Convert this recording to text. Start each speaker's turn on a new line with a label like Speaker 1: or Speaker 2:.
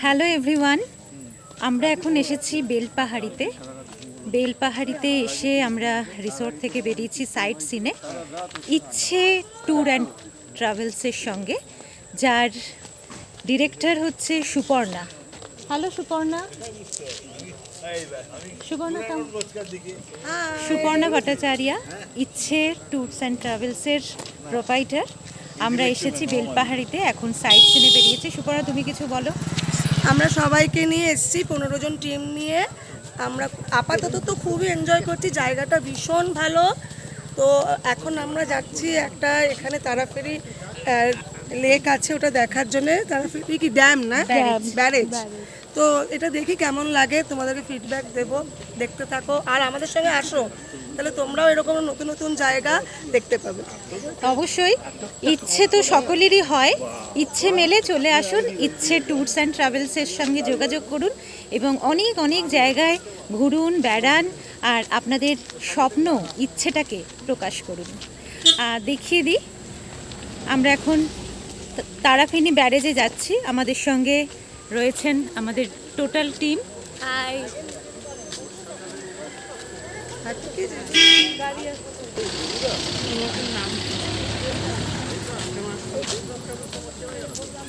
Speaker 1: Hello everyone, আমরা এখন এসেছি বেলপাহাড়িতে এসে আমরা রিসোর্ট থেকে বেরিয়েছি সাইট সিনে ইচ্ছে ট্যুর অ্যান্ড ট্রাভেলসের সঙ্গে, যার ডিরেক্টর হচ্ছে সুপর্ণা। হ্যালো সুপর্ণা। সুপর্ণা ভট্টাচার্য, ইচ্ছে ট্যুরস অ্যান্ড ট্রাভেলসের প্রোপাইটার। আমরা এসেছি বেলপাহাড়িতে, এখন সাইট সিনে বেরিয়েছি। সুপর্ণা, তুমি কিছু বলো।
Speaker 2: আমরা সবাইকে নিয়ে এসেছি, 15 জন টিম নিয়ে। আমরা আপাতত তো খুবই এনজয় করছি, জায়গাটা ভীষণ ভালো। তো এখন আমরা যাচ্ছি একটা এখানে তারাফেরি লেক আছে, ওটা দেখার জন্যে। তারাফেরি কি ড্যাম না, ব্যারেজ। তো এটা দেখি কেমন লাগে, তোমাদেরকে ফিডব্যাক দেবো, দেখতে থাকো আর আমাদের সঙ্গে আসো, তাহলে তোমরাও এরকম নতুন নতুন জায়গা দেখতে পাবে।
Speaker 1: অবশ্যই, ইচ্ছে তো সকলেরই হয়, ইচ্ছে মেলে চলে আসুন, ইচ্ছে ট্যুরস অ্যান্ড ট্রাভেলসের সঙ্গে যোগাযোগ করুন এবং অনেক অনেক জায়গায় ঘুরুন, বেড়ান আর আপনাদের স্বপ্ন ইচ্ছেটাকে প্রকাশ করুন। দেখিয়ে দিই, আমরা এখন তারাফেনী ব্যারেজে যাচ্ছি। আমাদের সঙ্গে রয়েছেন আমাদের টোটাল টিম।